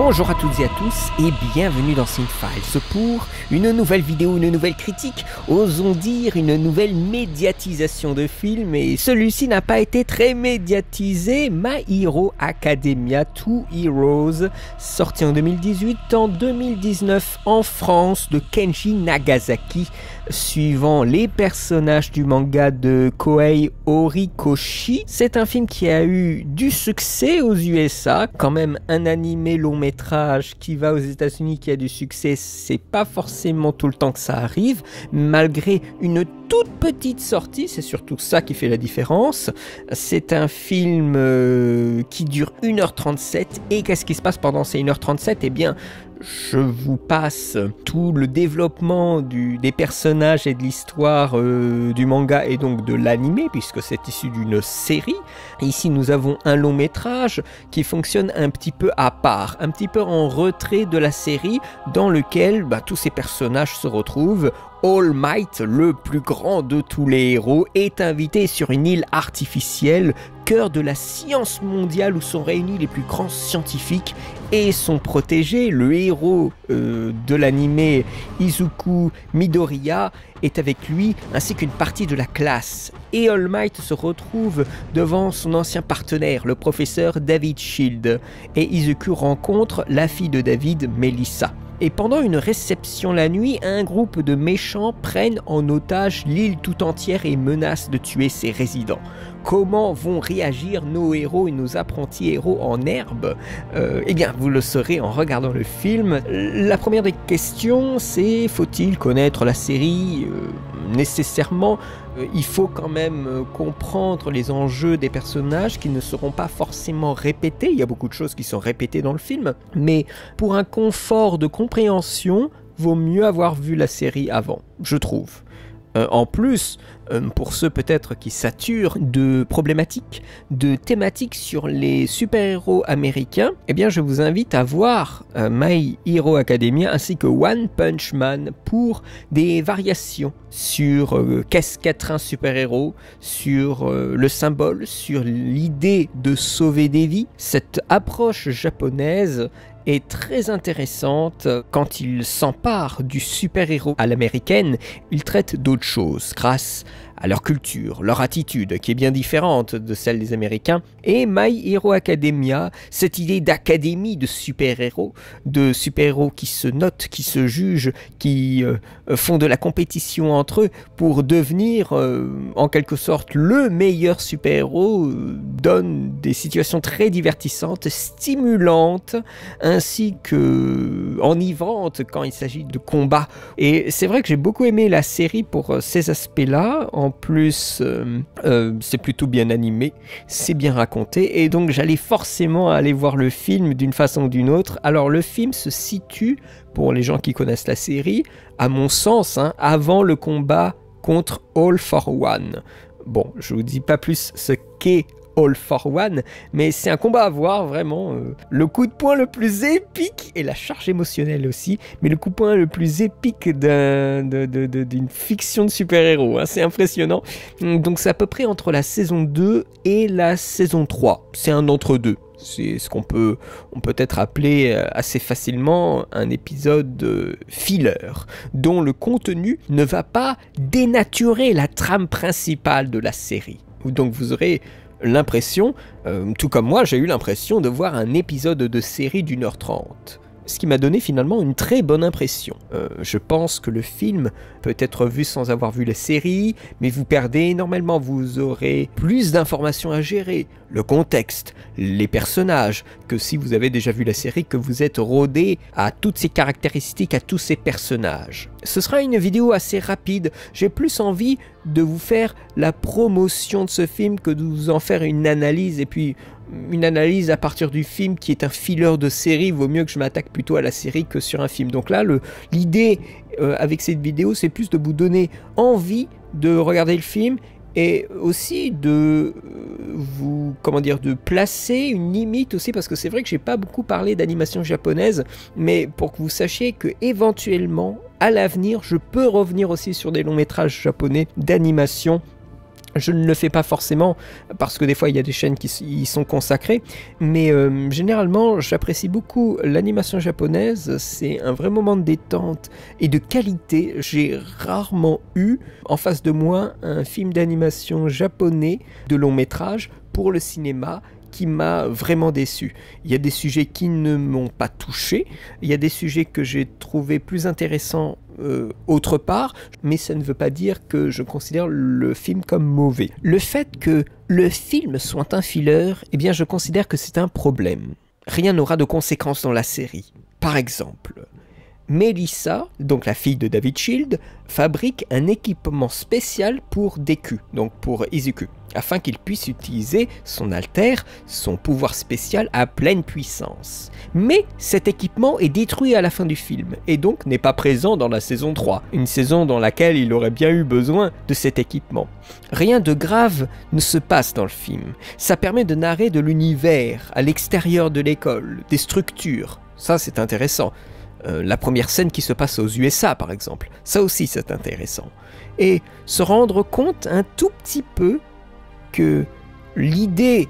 Bonjour à toutes et à tous et bienvenue dans Cinefiles pour une nouvelle vidéo, une nouvelle critique, osons dire une nouvelle médiatisation de film, et celui-ci n'a pas été très médiatisé. My Hero Academia 2 Heroes, sorti en 2018, en 2019 en France, de Kenji Nagasaki, suivant les personnages du manga de Kohei Horikoshi. C'est un film qui a eu du succès aux USA, quand même un animé long métrage qui va aux États-Unis qui a du succès, c'est pas forcément tout le temps que ça arrive, malgré une toute petite sortie, c'est surtout ça qui fait la différence. C'est un film qui dure 1h37, et qu'est-ce qui se passe pendant ces 1h37? Eh bien, je vous passe tout le développement des personnages et de l'histoire du manga et donc de l'animé, puisque c'est issu d'une série. Ici nous avons un long métrage qui fonctionne un petit peu à part, un petit peu en retrait de la série, dans lequel tous ces personnages se retrouvent. All Might, le plus grand de tous les héros, est invité sur une île artificielle, cœur de la science mondiale, où sont réunis les plus grands scientifiques et son protégé, le héros de l'animé Izuku Midoriya, est avec lui, ainsi qu'une partie de la classe. Et All Might se retrouve devant son ancien partenaire, le professeur David Shield, et Izuku rencontre la fille de David, Melissa. Et pendant une réception la nuit, un groupe de méchants prennent en otage l'île tout entière et menacent de tuer ses résidents. Comment vont réagir nos héros et nos apprentis héros en herbe? Eh bien, vous le saurez en regardant le film. La première des questions, c'est: faut-il connaître la série nécessairement? Il faut quand même comprendre les enjeux des personnages qui ne seront pas forcément répétés. Il y a beaucoup de choses qui sont répétées dans le film, mais pour un confort de compréhension, vaut mieux avoir vu la série avant, je trouve. En plus, pour ceux peut-être qui saturent de problématiques, de thématiques sur les super-héros américains, eh bien je vous invite à voir My Hero Academia ainsi que One Punch Man pour des variations sur qu'est-ce qu'être un super-héros, sur le symbole, sur l'idée de sauver des vies. Cette approche japonaise est très intéressante. Quand il s'empare du super-héros à l'américaine, il traite d'autres choses grâce à leur culture, leur attitude qui est bien différente de celle des Américains. Et My Hero Academia, cette idée d'académie de super-héros qui se notent, qui se jugent, qui font de la compétition entre eux pour devenir en quelque sorte le meilleur super-héros, donne des situations très divertissantes, stimulantes, ainsi que enivrantes quand il s'agit de combat. Et c'est vrai que j'ai beaucoup aimé la série pour ces aspects-là. En plus, c'est plutôt bien animé, c'est bien raconté, et donc j'allais forcément aller voir le film d'une façon ou d'une autre. Alors le film se situe, pour les gens qui connaissent la série, à mon sens, avant le combat contre All for One. Bon, je vous dis pas plus ce qu'est All for One, mais c'est un combat à voir, vraiment. Le coup de poing le plus épique, et la charge émotionnelle aussi, mais le coup de poing le plus épique d'une fiction de super-héros, c'est impressionnant. Donc c'est à peu près entre la saison 2 et la saison 3, c'est un entre-deux. C'est ce qu'on peut être appelé assez facilement un épisode filler, dont le contenu ne va pas dénaturer la trame principale de la série. Donc vous aurez l'impression, tout comme moi, j'ai eu l'impression de voir un épisode de série d'1h30. Ce qui m'a donné finalement une très bonne impression. Je pense que le film peut être vu sans avoir vu la série, mais vous perdez énormément, vous aurez plus d'informations à gérer, le contexte, les personnages, que si vous avez déjà vu la série, que vous êtes rodé à toutes ces caractéristiques, à tous ces personnages. Ce sera une vidéo assez rapide, j'ai plus envie de vous faire la promotion de ce film que de vous en faire une analyse, et puis une analyse à partir du film qui est un filler de série. Vaut mieux que je m'attaque plutôt à la série que sur un film. Donc là, l'idée avec cette vidéo, c'est plus de vous donner envie de regarder le film, et aussi de de placer une limite aussi, parce que c'est vrai que j'ai pas beaucoup parlé d'animation japonaise, mais pour que vous sachiez que éventuellement à l'avenir je peux revenir aussi sur des longs métrages japonais d'animation Je ne le fais pas forcément parce que des fois il y a des chaînes qui y sont consacrées, mais généralement j'apprécie beaucoup l'animation japonaise, c'est un vrai moment de détente et de qualité. J'ai rarement eu en face de moi un film d'animation japonais de long métrage pour le cinéma qui m'a vraiment déçu. Il y a des sujets qui ne m'ont pas touché, il y a des sujets que j'ai trouvé plus intéressants autre part, mais ça ne veut pas dire que je considère le film comme mauvais. Le fait que le film soit un filler, eh bien je considère que c'est un problème. Rien n'aura de conséquences dans la série. Par exemple, Melissa, donc la fille de David Shield, fabrique un équipement spécial pour Deku, donc pour Izuku, afin qu'il puisse utiliser son alter, son pouvoir spécial à pleine puissance. Mais cet équipement est détruit à la fin du film, et donc n'est pas présent dans la saison 3, une saison dans laquelle il aurait bien eu besoin de cet équipement. Rien de grave ne se passe dans le film, ça permet de narrer de l'univers, à l'extérieur de l'école, des structures, ça c'est intéressant. La première scène qui se passe aux USA par exemple, ça aussi c'est intéressant. Et se rendre compte un tout petit peu que l'idée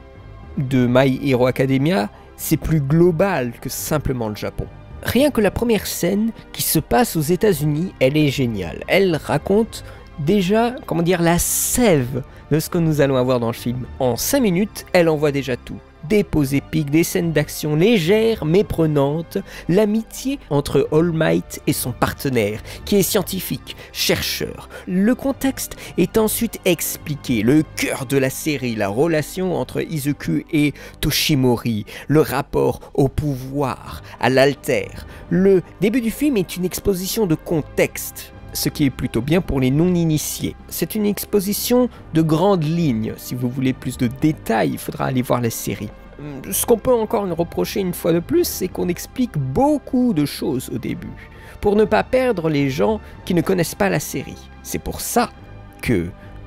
de My Hero Academia c'est plus global que simplement le Japon. Rien que la première scène qui se passe aux États-Unis, elle est géniale. Elle raconte déjà, comment dire, la sève de ce que nous allons avoir dans le film. En 5 minutes, elle envoie déjà tout. Des poses épiques, des scènes d'action légères mais prenantes, l'amitié entre All Might et son partenaire, qui est scientifique, chercheur. Le contexte est ensuite expliqué, le cœur de la série, la relation entre Izuku et Toshimori, le rapport au pouvoir, à l'alter. Le début du film est une exposition de contexte, ce qui est plutôt bien pour les non-initiés. C'est une exposition de grandes lignes. Si vous voulez plus de détails, il faudra aller voir la série. Ce qu'on peut encore reprocher une fois de plus, c'est qu'on explique beaucoup de choses au début, pour ne pas perdre les gens qui ne connaissent pas la série. C'est pour ça que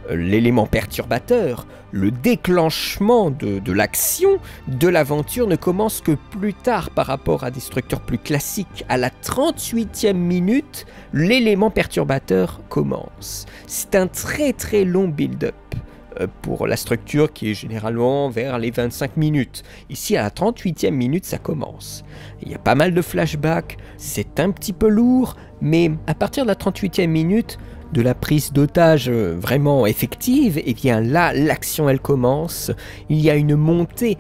l'élément perturbateur, le déclenchement de l'action, de l'aventure ne commence que plus tard par rapport à des structures plus classiques. À la 38e minute, l'élément perturbateur commence. C'est un très très long build-up pour la structure qui est généralement vers les 25 minutes. Ici, à la 38e minute, ça commence. Il y a pas mal de flashbacks, c'est un petit peu lourd, mais à partir de la 38e minute, de la prise d'otage vraiment effective, et bien là, l'action elle commence. Il y a une montée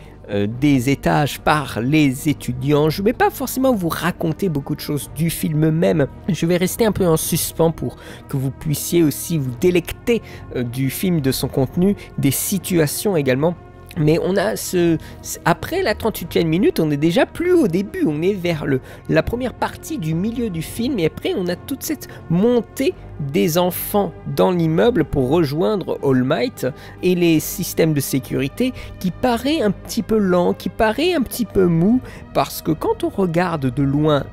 des étages par les étudiants. Je ne vais pas forcément vous raconter beaucoup de choses du film même. Je vais rester un peu en suspens pour que vous puissiez aussi vous délecter du film, de son contenu, des situations également. Mais on a après la 38e minute, on est déjà plus au début, on est vers la première partie du milieu du film, et après on a toute cette montée des enfants dans l'immeuble pour rejoindre All Might et les systèmes de sécurité qui paraît un petit peu lent, qui paraît un petit peu mou, parce que quand on regarde de loin,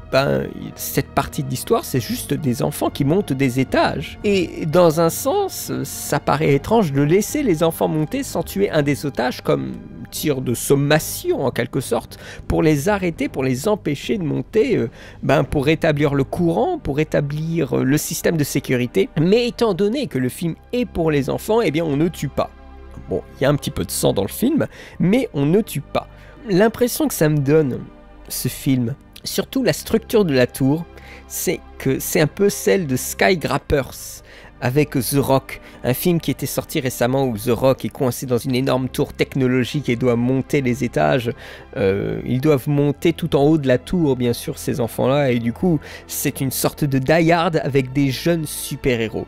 cette partie de l'histoire c'est juste des enfants qui montent des étages. Et dans un sens, ça paraît étrange de laisser les enfants monter sans tuer un des otages comme tir de sommation en quelque sorte, pour les arrêter, pour les empêcher de monter, pour rétablir le courant, pour rétablir le système de sécurité. Mais étant donné que le film est pour les enfants, eh bien on ne tue pas. Bon, il y a un petit peu de sang dans le film, mais on ne tue pas. L'impression que ça me donne, ce film, surtout la structure de la tour, c'est que c'est un peu celle de Skygrappers, avec The Rock, un film qui était sorti récemment où The Rock est coincé dans une énorme tour technologique et doit monter les étages. Ils doivent monter tout en haut de la tour, bien sûr, ces enfants-là, et du coup, c'est une sorte de Die Hard avec des jeunes super-héros.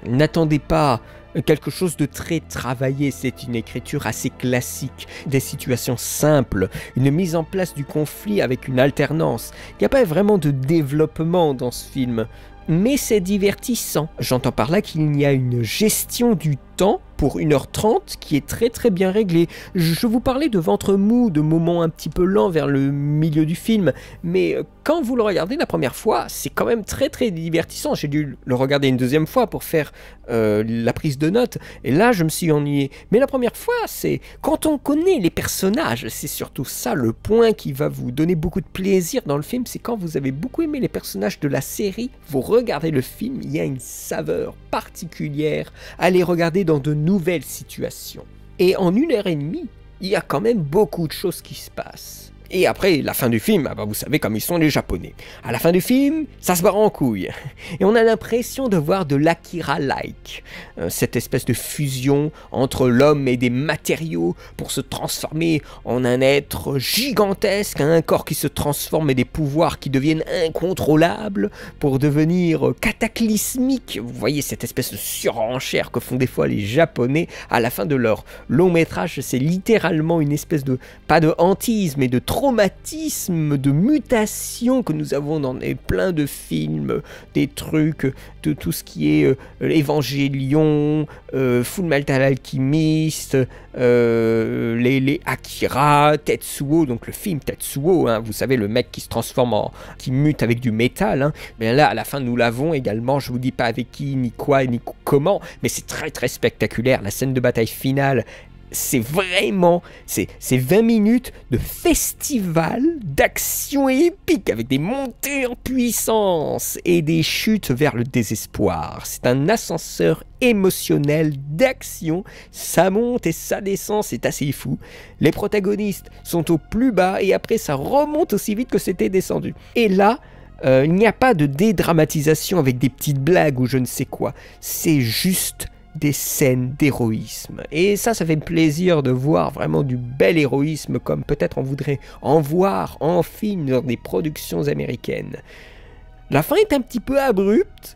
N'attendez pas quelque chose de très travaillé, c'est une écriture assez classique, des situations simples, une mise en place du conflit avec une alternance. Il n'y a pas vraiment de développement dans ce film, mais c'est divertissant. J'entends par là qu'il y a une gestion du temps pour 1h30 qui est très très bien réglée. Je vous parlais de ventre mou, de moments un petit peu lents vers le milieu du film, mais quand vous le regardez la première fois, c'est quand même très très divertissant. J'ai dû le regarder une deuxième fois pour faire la prise de notes, et là je me suis ennuyé. Mais la première fois, c'est quand on connaît les personnages, c'est surtout ça le point qui va vous donner beaucoup de plaisir dans le film, c'est quand vous avez beaucoup aimé les personnages de la série, vous regardez le film, il y a une saveur particulière à les regarder dans de nouveaux nouvelle situation. Et en 1h30, il y a quand même beaucoup de choses qui se passent. Et après, la fin du film, vous savez comme ils sont les Japonais. À la fin du film, ça se barre en couille. Et on a l'impression de voir de l'Akira-like. Cette espèce de fusion entre l'homme et des matériaux pour se transformer en un être gigantesque, un corps qui se transforme et des pouvoirs qui deviennent incontrôlables pour devenir cataclysmiques. Vous voyez cette espèce de surenchère que font des fois les Japonais à la fin de leur long métrage. C'est littéralement une espèce de, pas de hantise, mais de traumatisme, de mutation que nous avons dans plein de films, des trucs, de tout ce qui est Évangélion, Fullmetal Alchemist, les Akira, Tetsuo, donc le film Tetsuo, hein, vous savez le mec qui se transforme qui mute avec du métal, hein. Mais là à la fin nous l'avons également, je vous dis pas avec qui, ni quoi, ni comment, mais c'est très très spectaculaire, la scène de bataille finale. C'est vraiment, c'est 20 minutes de festival d'action épique avec des montées en puissance et des chutes vers le désespoir. C'est un ascenseur émotionnel d'action, ça monte et ça descend, c'est assez fou. Les protagonistes sont au plus bas et après ça remonte aussi vite que c'était descendu. Et là, il n'y a pas de dédramatisation avec des petites blagues ou je ne sais quoi, c'est juste des scènes d'héroïsme. Et ça fait plaisir de voir vraiment du bel héroïsme comme peut-être on voudrait en voir en film dans des productions américaines. La fin est un petit peu abrupte.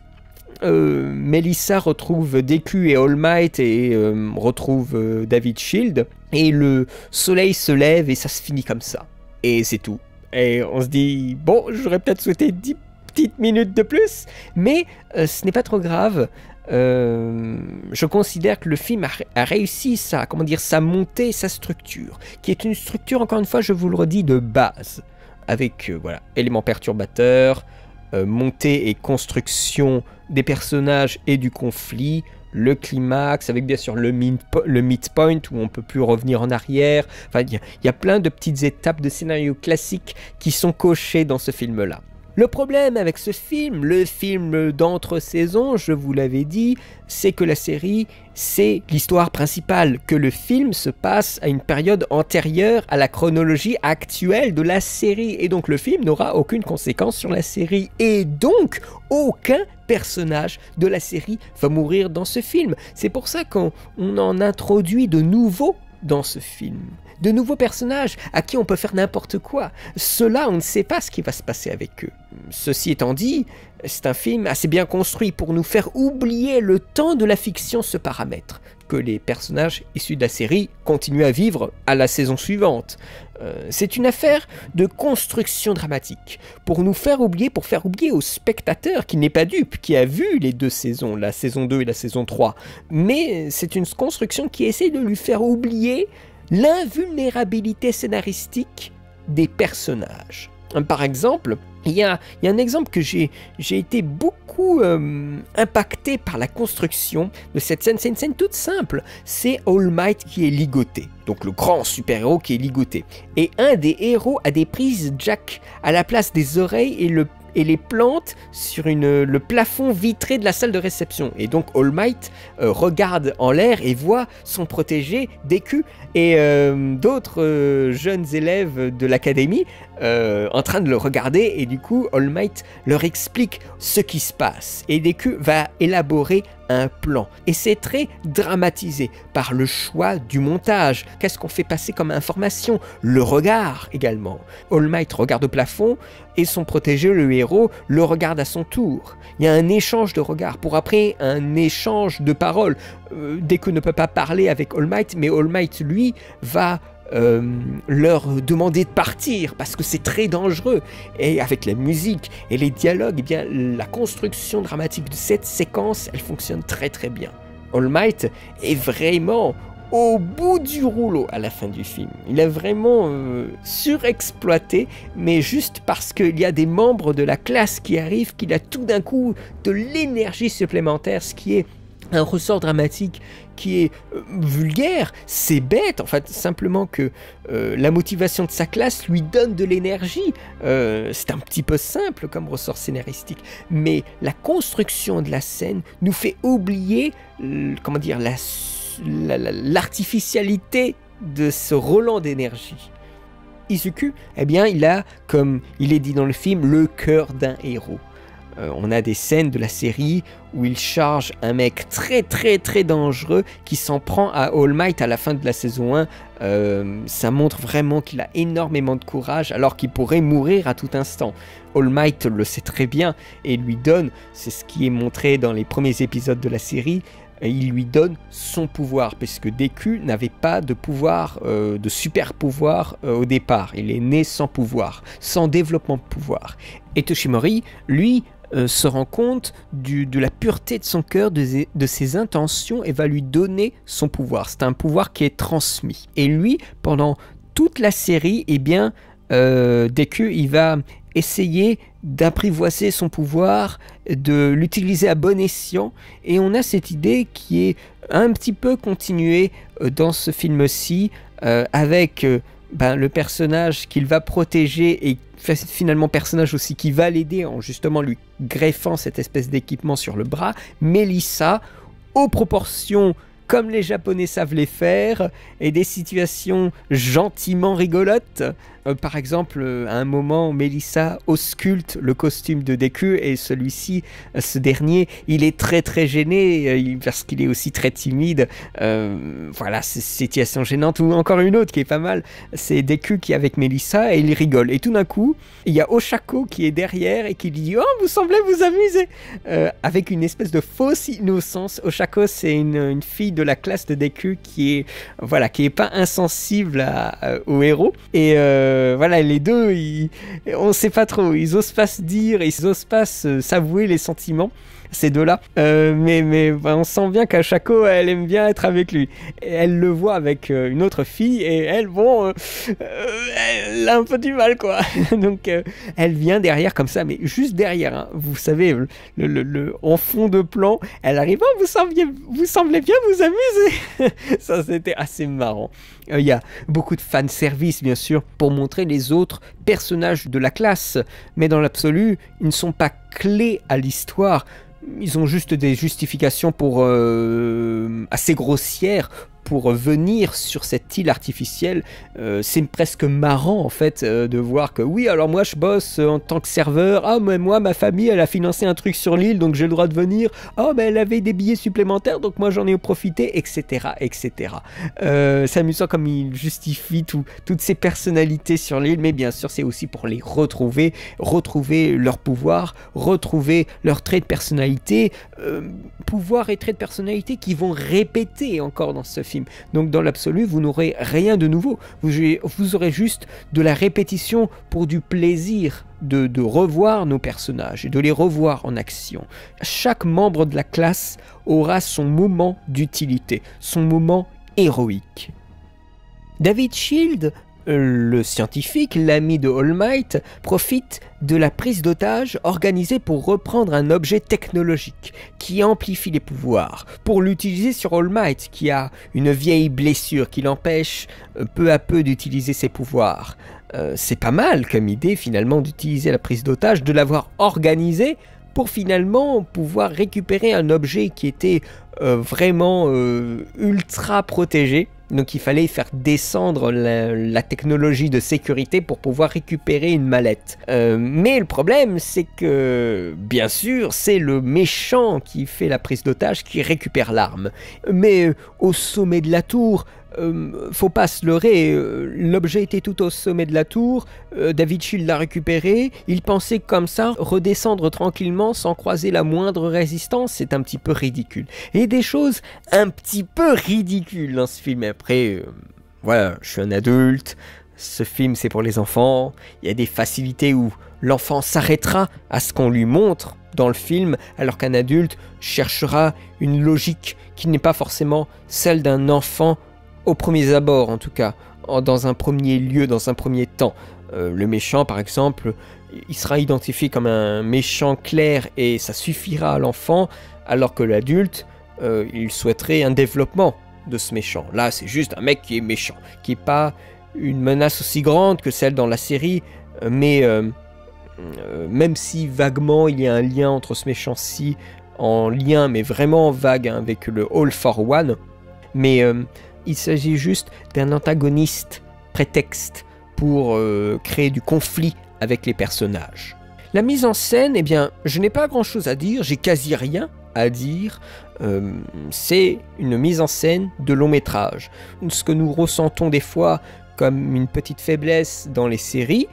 Melissa retrouve Deku et All Might et retrouve David Shield. Et le soleil se lève et ça se finit comme ça. Et c'est tout. Et on se dit, bon, j'aurais peut-être souhaité 10 petites minutes de plus, mais ce n'est pas trop grave. Je considère que le film a réussi sa montée, sa structure, qui est une structure, encore une fois, je vous le redis, de base, avec voilà, éléments perturbateurs, montée et construction des personnages et du conflit, le climax, avec bien sûr le midpoint où on peut plus revenir en arrière. Enfin, il y a plein de petites étapes de scénario classique qui sont cochées dans ce film-là. Le problème avec ce film, le film d'entre-saison, je vous l'avais dit, c'est que la série, c'est l'histoire principale, que le film se passe à une période antérieure à la chronologie actuelle de la série. Et donc le film n'aura aucune conséquence sur la série. Et donc, aucun personnage de la série va mourir dans ce film. C'est pour ça qu'on en introduit de nouveaux dans ce film. De nouveaux personnages à qui on peut faire n'importe quoi. Ceux-là, on ne sait pas ce qui va se passer avec eux. Ceci étant dit, c'est un film assez bien construit pour nous faire oublier le temps de la fiction ce paramètre, que les personnages issus de la série continuent à vivre à la saison suivante. C'est une affaire de construction dramatique, pour nous faire oublier, pour faire oublier au spectateur qui n'est pas dupe, qui a vu les deux saisons, la saison 2 et la saison 3. Mais c'est une construction qui essaie de lui faire oublier l'invulnérabilité scénaristique des personnages. Par exemple, il y a un exemple que j'ai été beaucoup impacté par la construction de cette scène. C'est une scène toute simple. C'est All Might qui est ligoté. Donc le grand super-héros qui est ligoté. Et un des héros a des prises jack à la place des oreilles et les plante sur le plafond vitré de la salle de réception. Et donc All Might regarde en l'air et voit son protégé Deku et d'autres jeunes élèves de l'académie en train de le regarder, et du coup All Might leur explique ce qui se passe et Deku va élaborer un plan, et c'est très dramatisé par le choix du montage. Qu'est-ce qu'on fait passer comme information? Le regard également. All Might regarde au plafond et son protégé, le héros, le regarde à son tour. Il y a un échange de regards, pour après un échange de paroles. Deku ne peut pas parler avec All Might, mais All Might lui va leur demander de partir parce que c'est très dangereux. Et avec la musique et les dialogues, eh bien, la construction dramatique de cette séquence, elle fonctionne très très bien. All Might est vraiment au bout du rouleau à la fin du film. Il est vraiment surexploité, mais juste parce qu'il y a des membres de la classe qui arrivent, qu'il a tout d'un coup de l'énergie supplémentaire, ce qui est un ressort dramatique qui est vulgaire, c'est bête en fait, simplement que la motivation de sa classe lui donne de l'énergie. C'est un petit peu simple comme ressort scénaristique, mais la construction de la scène nous fait oublier, l'artificialité de ce Roland d'énergie. Izuku, eh bien, il a, comme il est dit dans le film, le cœur d'un héros. On a des scènes de la série où il charge un mec très très très dangereux qui s'en prend à All Might à la fin de la saison 1. Ça montre vraiment qu'il a énormément de courage alors qu'il pourrait mourir à tout instant. All Might le sait très bien et lui donne, c'est ce qui est montré dans les premiers épisodes de la série, il lui donne son pouvoir, puisque Deku n'avait pas de pouvoir, de super pouvoir au départ. Il est né sans pouvoir, sans développement de pouvoir. Et Toshimori, lui, se rend compte de la pureté de son cœur, de ses intentions, et va lui donner son pouvoir. C'est un pouvoir qui est transmis. Et lui, pendant toute la série, eh bien, Deku, il va essayer d'apprivoiser son pouvoir, de l'utiliser à bon escient, et on a cette idée qui est un petit peu continuée dans ce film-ci, avec le personnage qu'il va protéger et finalement personnage aussi qui va l'aider en justement lui greffant cette espèce d'équipement sur le bras, Melissa, aux proportions comme les Japonais savent les faire, et des situations gentiment rigolotes. Par exemple, à un moment, Melissa ausculte le costume de Deku, et celui-ci, ce dernier, il est très très gêné, parce qu'il est aussi très timide. Voilà, c'est une situation gênante. Ou encore une autre qui est pas mal, c'est Deku qui est avec Melissa, et il rigole. Et tout d'un coup, il y a Oshako qui est derrière, et qui lui dit « Oh, vous semblez vous amuser !» avec une espèce de fausse innocence. Oshako, c'est une fille de la classe de Deku qui est pas insensible au héros. Et voilà, les deux, on sait pas trop, ils osent pas se dire, ils osent pas s'avouer les sentiments, ces deux-là. Mais on sent bien qu'Ashako, elle aime bien être avec lui. Et elle le voit avec une autre fille, et elle, elle a un peu du mal, quoi. Donc, elle vient derrière comme ça, mais juste derrière, hein. Vous savez, en fond de plan, elle arrive, oh, vous semblez bien vous amuser. Ça, c'était assez marrant. Il y a beaucoup de fanservice, bien sûr, pour montrer les autres personnages de la classe, mais dans l'absolu, ils ne sont pas clés à l'histoire. Ils ont juste des justifications assez grossières pour venir sur cette île artificielle. C'est presque marrant en fait de voir que oui, alors moi je bosse en tant que serveur, ah mais moi ma famille elle a financé un truc sur l'île donc j'ai le droit de venir, oh mais elle avait des billets supplémentaires donc moi j'en ai profité, etc. etc. C'est amusant comme il justifie toutes ces personnalités sur l'île, mais bien sûr c'est aussi pour les retrouver leur pouvoir, retrouver leurs traits de personnalité, pouvoir et traits de personnalité qui vont répéter encore dans ce film. Donc dans l'absolu, vous n'aurez rien de nouveau. Vous aurez juste de la répétition pour du plaisir de revoir nos personnages et de les revoir en action. Chaque membre de la classe aura son moment d'utilité, son moment héroïque. David Shield, le scientifique, l'ami de All Might, profite de la prise d'otage organisée pour reprendre un objet technologique qui amplifie les pouvoirs, pour l'utiliser sur All Might qui a une vieille blessure qui l'empêche peu à peu d'utiliser ses pouvoirs. C'est pas mal comme idée finalement d'utiliser la prise d'otage, de l'avoir organisée pour finalement pouvoir récupérer un objet qui était vraiment ultra protégé. Donc il fallait faire descendre la technologie de sécurité pour pouvoir récupérer une mallette. Mais le problème, c'est que, bien sûr, c'est le méchant qui fait la prise d'otage qui récupère l'arme. Mais au sommet de la tour, faut pas se leurrer, l'objet était tout au sommet de la tour, David Shield l'a récupéré, il pensait comme ça redescendre tranquillement sans croiser la moindre résistance, c'est un petit peu ridicule. Et des choses un petit peu ridicules dans ce film. Après, voilà, je suis un adulte, ce film c'est pour les enfants, il y a des facilités où l'enfant s'arrêtera à ce qu'on lui montre dans le film, alors qu'un adulte cherchera une logique qui n'est pas forcément celle d'un enfant au premier abord en tout cas, dans un premier lieu, dans un premier temps. Le méchant par exemple, il sera identifié comme un méchant clair et ça suffira à l'enfant, alors que l'adulte, il souhaiterait un développement de ce méchant. Là c'est juste un mec qui est méchant, qui n'est pas une menace aussi grande que celle dans la série, mais même si vaguement il y a un lien entre ce méchant-ci, en lien mais vraiment vague, hein, avec le All for One, mais il s'agit juste d'un antagoniste prétexte pour créer du conflit avec les personnages. La mise en scène, eh bien, je n'ai pas grand-chose à dire, j'ai quasi rien à dire. C'est une mise en scène de long métrage. Ce que nous ressentons des fois comme une petite faiblesse dans les séries,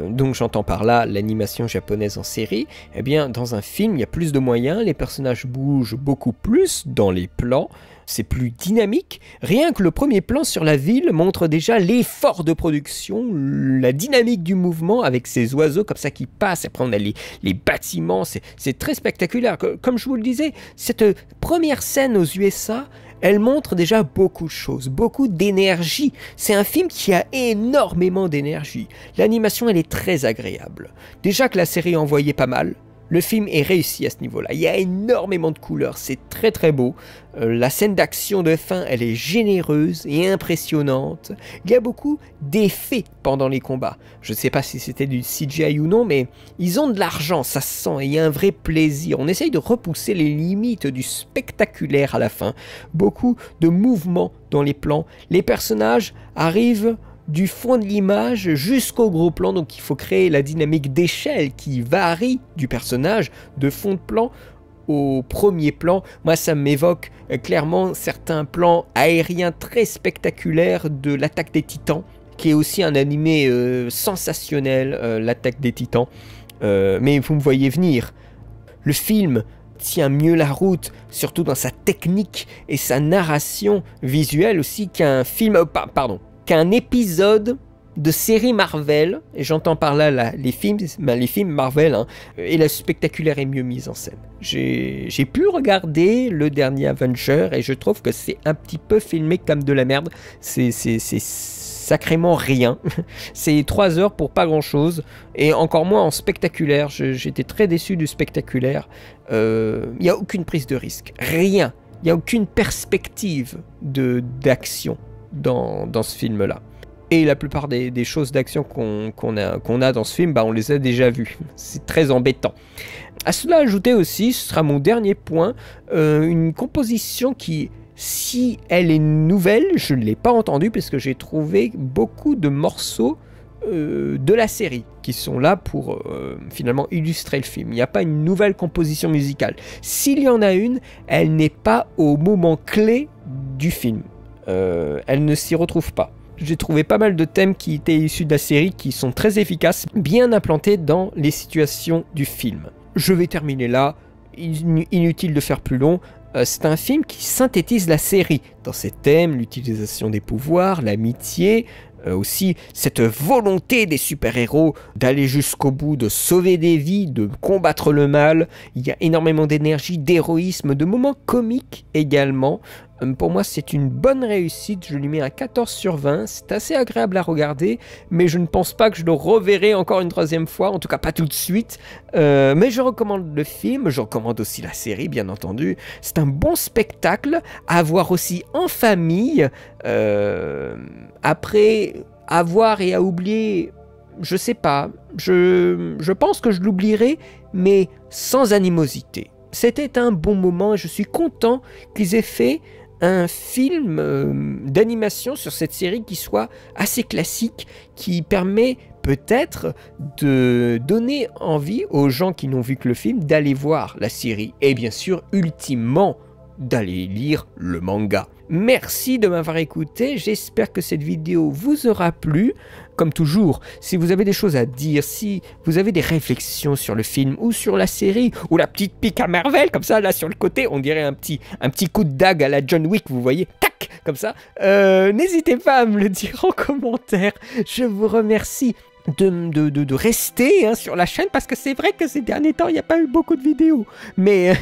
donc j'entends par là l'animation japonaise en série, eh bien dans un film il y a plus de moyens, les personnages bougent beaucoup plus dans les plans, c'est plus dynamique. Rien que le premier plan sur la ville montre déjà l'effort de production, la dynamique du mouvement avec ces oiseaux comme ça qui passent. Après on a les bâtiments, c'est très spectaculaire. Comme je vous le disais, cette première scène aux USA, elle montre déjà beaucoup de choses, beaucoup d'énergie. C'est un film qui a énormément d'énergie. L'animation, elle est très agréable. Déjà que la série envoyait pas mal, le film est réussi à ce niveau-là. Il y a énormément de couleurs, c'est très très beau. La scène d'action de fin, elle est généreuse et impressionnante. Il y a beaucoup d'effets pendant les combats. Je ne sais pas si c'était du CGI ou non, mais ils ont de l'argent, ça se sent, et il y a un vrai plaisir. On essaye de repousser les limites du spectaculaire à la fin. Beaucoup de mouvements dans les plans. Les personnages arrivent du fond de l'image jusqu'au gros plan, donc il faut créer la dynamique d'échelle qui varie du personnage de fond de plan au premier plan. Moi ça m'évoque clairement certains plans aériens très spectaculaires de l'Attaque des Titans, qui est aussi un animé sensationnel, l'Attaque des Titans, mais vous me voyez venir. Le film tient mieux la route, surtout dans sa technique et sa narration visuelle aussi qu'un film, qu'un épisode de série Marvel, et j'entends par là les films Marvel, hein, et la spectaculaire est mieux mise en scène. J'ai pu regarder le dernier Avenger et je trouve que c'est un petit peu filmé comme de la merde, c'est sacrément rien, c'est 3 heures pour pas grand chose, et encore moins en spectaculaire, j'étais très déçu du spectaculaire, il n'y a aucune prise de risque, rien, il n'y a aucune perspective d'action dans ce film-là. Et la plupart des choses d'action qu'on a dans ce film, on les a déjà vues. C'est très embêtant. À cela ajouter aussi, ce sera mon dernier point, une composition qui, si elle est nouvelle, je ne l'ai pas entendue parce que j'ai trouvé beaucoup de morceaux de la série qui sont là pour finalement illustrer le film. Il n'y a pas une nouvelle composition musicale. S'il y en a une, elle n'est pas au moment clé du film. Elle ne s'y retrouve pas. J'ai trouvé pas mal de thèmes qui étaient issus de la série qui sont très efficaces, bien implantés dans les situations du film. Je vais terminer là, inutile de faire plus long. C'est un film qui synthétise la série dans ses thèmes, l'utilisation des pouvoirs, l'amitié, aussi cette volonté des super-héros d'aller jusqu'au bout, de sauver des vies, de combattre le mal. Il y a énormément d'énergie, d'héroïsme, de moments comiques également. Pour moi, c'est une bonne réussite, je lui mets un 14 sur 20, c'est assez agréable à regarder, mais je ne pense pas que je le reverrai encore une 3e fois, en tout cas pas tout de suite, mais je recommande le film, je recommande aussi la série, bien entendu. C'est un bon spectacle à voir aussi en famille, après à voir et à oublier, je sais pas, je pense que je l'oublierai, mais sans animosité. C'était un bon moment et je suis content qu'ils aient fait un film d'animation sur cette série qui soit assez classique, qui permet peut-être de donner envie aux gens qui n'ont vu que le film d'aller voir la série et bien sûr ultimement d'aller lire le manga. Merci de m'avoir écouté, j'espère que cette vidéo vous aura plu. Comme toujours, si vous avez des choses à dire, si vous avez des réflexions sur le film ou sur la série, ou la petite pique à Marvel, comme ça, là sur le côté, on dirait un petit coup de dague à la John Wick, vous voyez, tac, comme ça, n'hésitez pas à me le dire en commentaire. Je vous remercie de rester sur la chaîne, parce que c'est vrai que ces derniers temps il n'y a pas eu beaucoup de vidéos, mais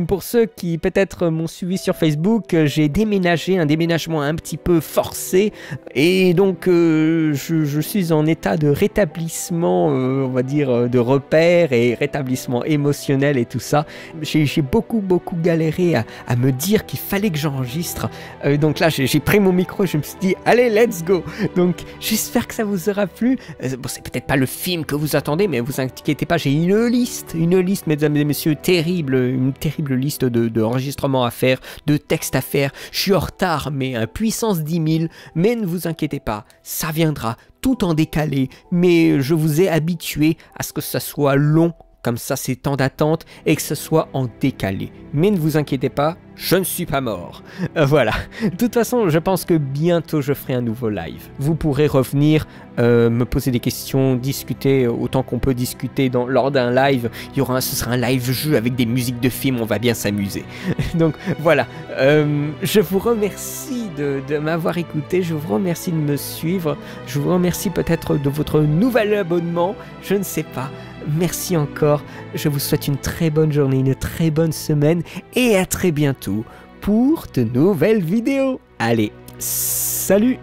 pour ceux qui peut-être m'ont suivi sur Facebook, j'ai déménagé, un déménagement un petit peu forcé, et donc je suis en état de rétablissement, on va dire de repère et rétablissement émotionnel et tout ça. J'ai beaucoup galéré à me dire qu'il fallait que j'enregistre, donc là j'ai pris mon micro et je me suis dit allez let's go. Donc j'espère que ça vous aura plu. c'est peut-être pas le film que vous attendez, mais vous inquiétez pas, j'ai une liste, mesdames et messieurs, terrible, une terrible liste d'enregistrements à faire, de textes à faire. Je suis en retard, mais puissance 10 000, mais ne vous inquiétez pas, ça viendra, tout en décalé, mais je vous ai habitué à ce que ça soit long, comme ça c'est temps d'attente, et que ce soit en décalé. Mais ne vous inquiétez pas, je ne suis pas mort. Voilà. De toute façon, je pense que bientôt je ferai un nouveau live. Vous pourrez revenir, me poser des questions, discuter autant qu'on peut discuter lors d'un live. Ce sera un live jeu avec des musiques de films, on va bien s'amuser. Donc voilà. Je vous remercie de m'avoir écouté, je vous remercie de me suivre, je vous remercie peut-être de votre nouvel abonnement, je ne sais pas. Merci encore, je vous souhaite une très bonne journée, une très bonne semaine et à très bientôt pour de nouvelles vidéos. Allez, salut!